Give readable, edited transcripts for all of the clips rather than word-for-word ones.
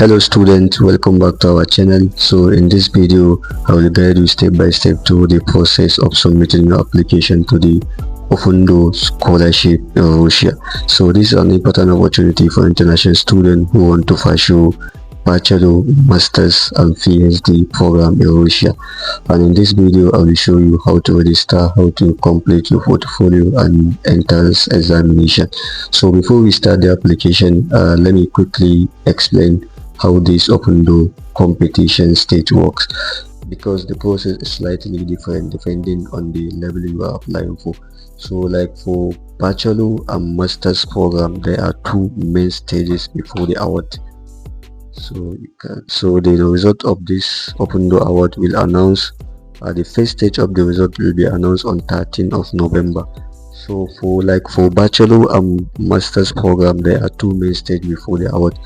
Hello students, welcome back to our channel. So in this video I will guide you step by step through the process of submitting your application to the Ofundo scholarship in Russia. So this is an important opportunity for international students who want to pursue bachelor, masters and PhD program in Russia. And in this video I will show you how to register, how to complete your portfolio and entrance examination. So before we start the application, let me quickly explain how this Ofundo competition stage works, because the process is slightly different depending on the level you are applying for. So like for bachelor and master's program, there are two main stages before the award. So the result of this Ofundo award will announce the first stage of the result will be announced on 13th of November. So for bachelor and master's program, there are two main stages before the award.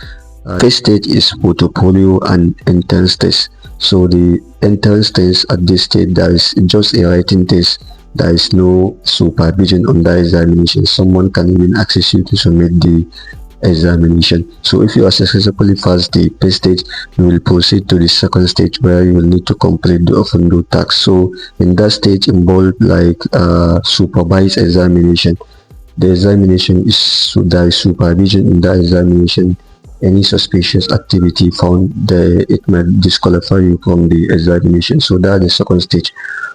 First stage is portfolio and entrance test. So the entrance test, at this stage there is just a writing test. There is no supervision on the examination. Someone can even access you to submit the examination. So if you are successfully pass the first stage, you will proceed to the second stage where you will need to complete the Ofundo task. So in that stage involved like supervised examination. The examination is there is supervision in the examination. Any suspicious activity found there, it might disqualify you from the examination. So that is the second stage.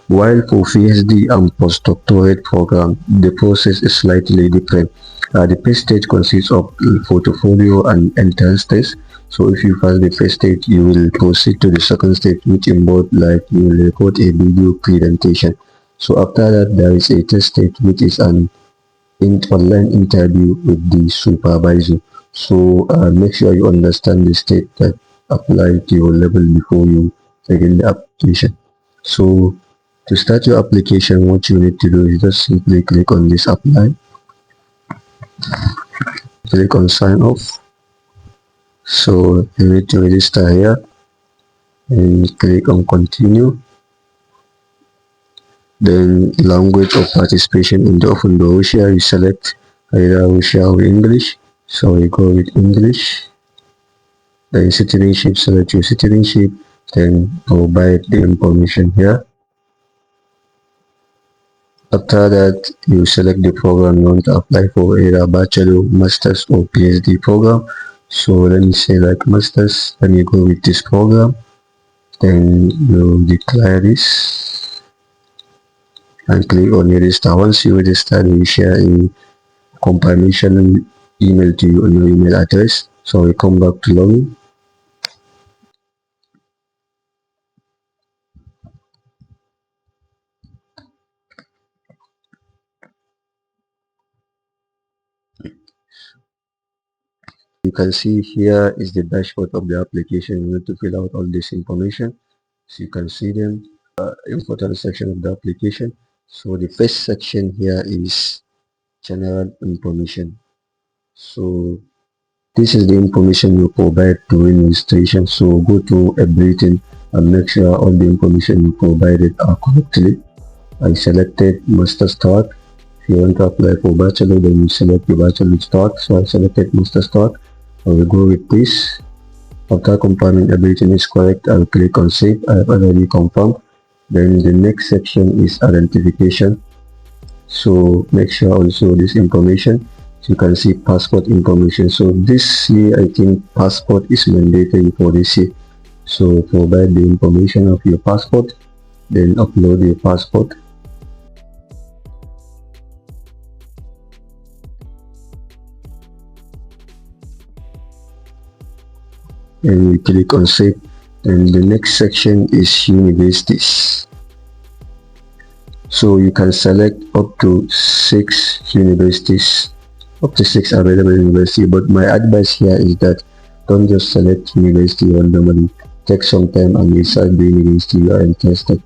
While for PhD and postdoctorate program, the process is slightly different. The first stage consists of portfolio and entrance test. So if you pass the first stage, you will proceed to the second stage, which involves like you will record a video presentation. So after that, there is a test stage, which is an online interview with the supervisor. So make sure you understand the state that apply to your level before you begin the application. So to start your application, what you need to do is just simply click on this apply, click on sign off. So you need to register here and click on continue. Then language of participation in the Ofundo Russia, you select either Russia or English. So we go with English. Then citizenship, select your citizenship, then provide the information here. After that, you select the program you want to apply for, either bachelor, masters or PhD program. So let me say like masters, let me go with this program. Then you declare this and click on register. Once you register, you share a confirmation email to you on your email address. So we come back to login. You can see here is the dashboard of the application. You need to fill out all this information. So you can see them, important section of the application. So the first section here is general information. So this is the information you provide during registration. So go to everything and make sure all the information you provided are correctly. I selected master's track. If you want to apply for bachelor, then you select the bachelor's track. So I selected master's track. I will go with this. After confirming everything is correct, I will click on save. I have already confirmed. Then the next section is identification. So make sure also this information. So you can see passport information. So this year I think passport is mandatory for this year. So provide the information of your passport, then upload your passport. And you click on save. And the next section is universities. So you can select up to 6 universities, up to 6 available universities. But my advice here is that don't just select university randomly. Take some time and research the university you are interested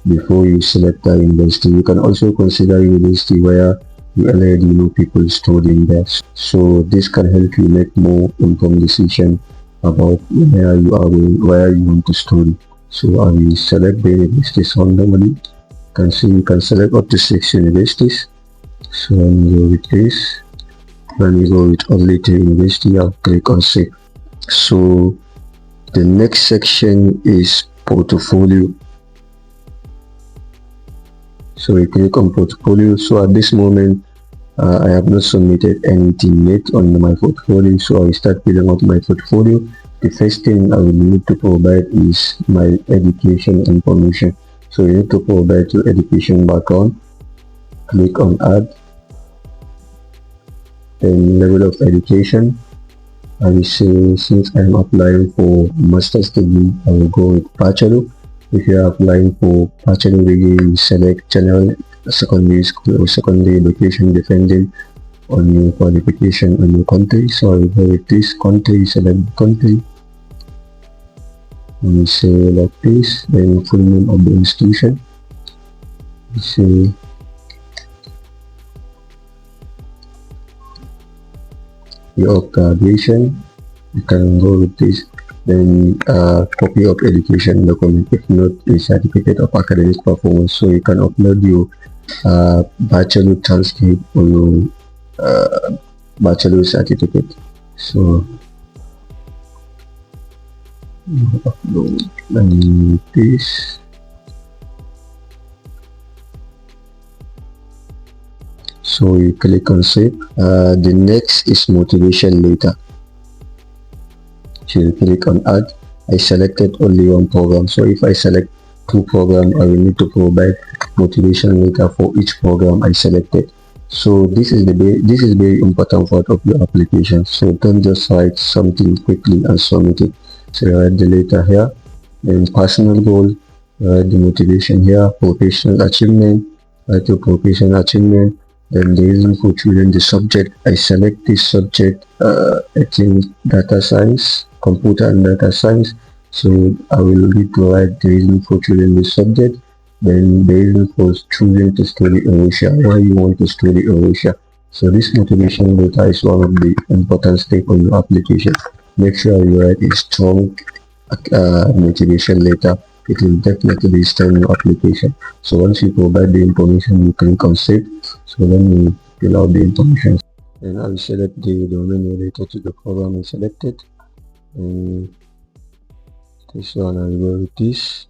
before you select that university. You can also consider university where you already know people studying there. So this can help you make more informed decision about where you are going, where you want to study. So I will select the universities randomly. You can select up to 6 universities. So let me go with this. When we go with only 2 university, I'll click on save. So the next section is portfolio. So we click on portfolio. So at this moment I have not submitted anything yet on my portfolio, so I will start filling up my portfolio. The first thing I will need to provide is my education information. So you need to provide your education background. Click on add, then level of education. I will say, since I'm applying for master's degree, I will go with bachelor. If you are applying for bachelor degree, you select general secondary school or secondary education depending on your qualification on your country. So I will go with this country, select the country, and we say like this, then full name of the institution, we say year of graduation, you can go with this, then copy of education document, if not a certificate of academic performance. So you can upload your bachelor transcript or your bachelor certificate. So upload like this. So you click on save. The next is motivation letter. So you click on add. I selected only one program, so if I select two programs, I will need to provide motivation letter for each program I selected. So this is very important part of your application. So don't just write something quickly and submit it. So you write the letter here, then personal goal, write the motivation here, professional achievement, write your professional achievement, then the reason for choosing the subject. I select this subject, I think data science, computer and data science. So I will need to write the reason for choosing this subject, then the reason for choosing to study in Russia, why you want to study in Russia. So this motivation letter is one of the important steps on your application. Make sure you write a strong motivation letter. It will definitely strengthen your application. So once you provide the information, you click on save. So let me fill out the information. And I will select the domain related to the program I selected. And this one I will go with this.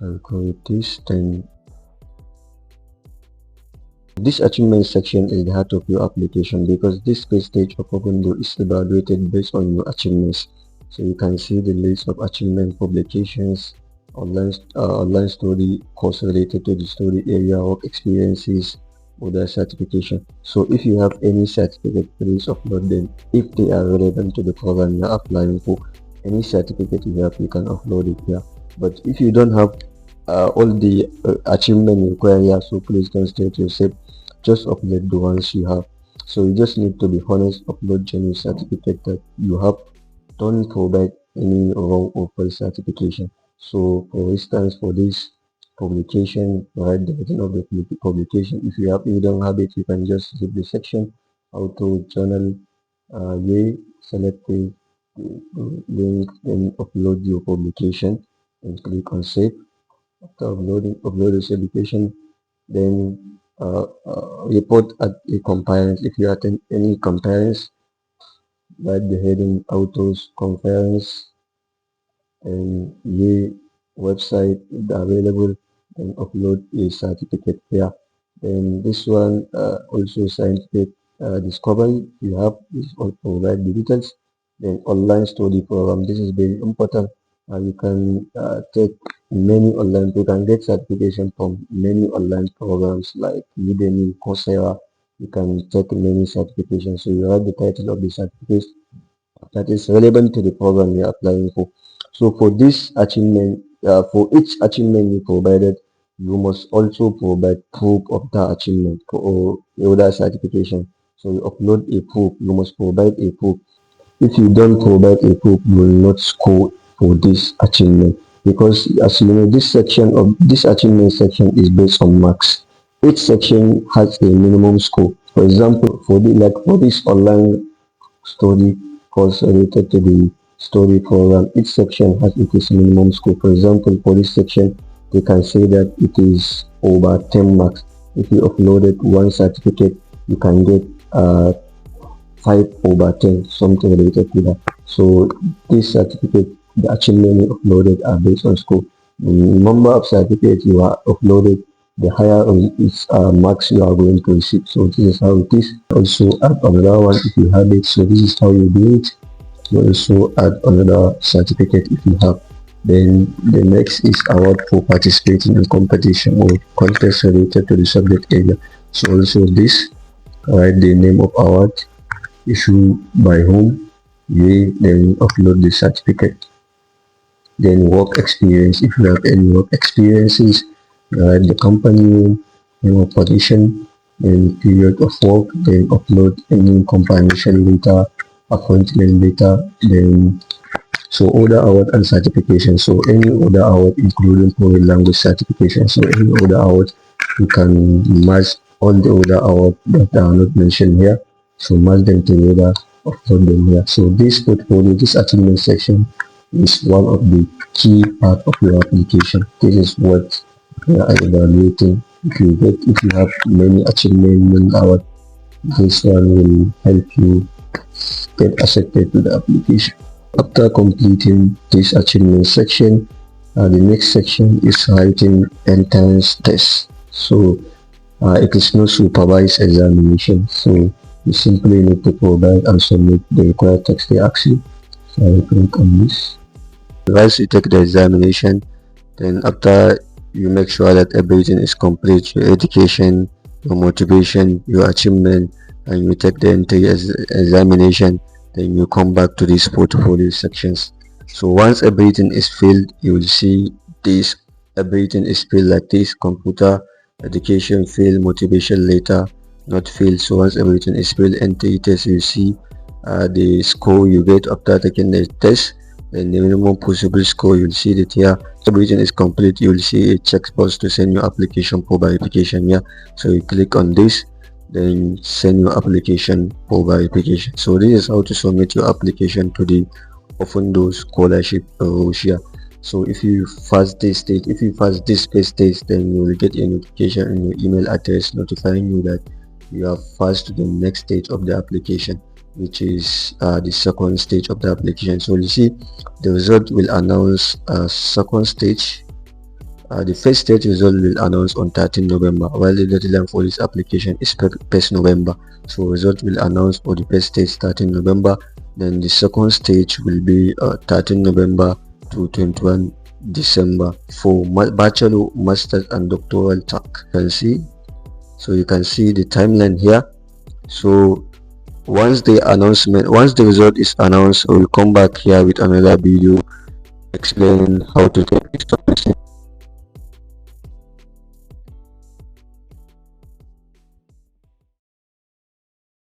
I will go with this. Then this achievement section is the heart of your application, because this first stage of Ogundo is evaluated based on your achievements. So you can see the list of achievement publications, online study, course related to the study area, work experiences, other certification. So if you have any certificate, please upload them if they are relevant to the program you're applying for. Any certificate you have, you can upload it here. But if you don't have all the achievement required here, so please don't state yourself, just upload the ones you have. So you just need to be honest, upload genuine certificate that you have. Don't provide any wrong or false certification. So for instance, for this publication, write the version of the publication. If you don't have it, you can just zip the section, auto journal, select the link, and upload your publication and click on save. After upload this education, then report at a compliance. If you attend any compliance, write the heading autos conference and the website available, and upload a certificate here. Then this one also scientific discovery, you have this all provide the details. Then online study program, this is very important. You can take many online, you can get certification from many online programs like Udemy, Coursera. You can take many certifications. So you write the title of the certificate that is relevant to the program you're applying for. So for this achievement, for each achievement you provided, you must also provide proof of that achievement or other certification. So you upload a proof, you must provide a proof. If you don't provide a proof, you will not score for this achievement, because as you know, this section of this achievement section is based on marks. Each section has a minimum score. For example, for this online study course related to the study program, each section has its minimum score. For example, for this section, they can say that it is over 10 marks. If you uploaded one certificate, you can get 5/10, something related to that. So this certificate, the achievement you uploaded are based on score. The number of certificates you are uploaded, the higher is marks you are going to receive. So this is how it is. Also add another one if you have it. So this is how you do it. You also add another certificate if you have. Then the next is award for participating in competition or contest related to the subject area. So also this, write the name of award, issue by whom, then upload the certificate. Then work experience, if you have any work experiences, write the company name of position, then period of work, then upload any confirmation letter, appointment letter, then so order award and certification. So any order award including foreign language certification. So any order award, you can merge all the order award that are not mentioned here. So merge them together, upload them here. So this portfolio, this achievement section is one of the key part of your application. This is what we are evaluating. If you have many achievement award, this one will help you get accepted to the application. After completing this achievement section, the next section is writing entrance test. So it is not supervised examination, so you simply need to provide and submit the required text they ask you. So I will click on this. Once you take the examination, then after you make sure that everything is complete, your education, your motivation, your achievement, and you take the entire examination, then you come back to these portfolio sections. So once everything is filled, you will see this, everything is filled like this: computer, education field, motivation letter, not filled. So once everything is filled, enter the test, you see the score you get after taking the test, and the minimum possible score, you'll see that here. Everything is complete, you'll see a checkbox to send your application for verification here. So you click on this, then send your application for verification. So this is how to submit your application to the Open Doors Scholarship Russia. So if you pass this stage, if you pass this first stage, then you will get a notification in your email address notifying you that you have passed to the next stage of the application, which is the second stage of the application. So you see the result will announce second stage. The first stage result will announce on 13 November, while the deadline for this application is 1st November. So result will announce for the first stage 13 November, then the second stage will be 13 November to 21 December for bachelor, master's and doctoral track. You can see, so you can see the timeline here. So once the result is announced, we'll come back here with another video explaining how to take this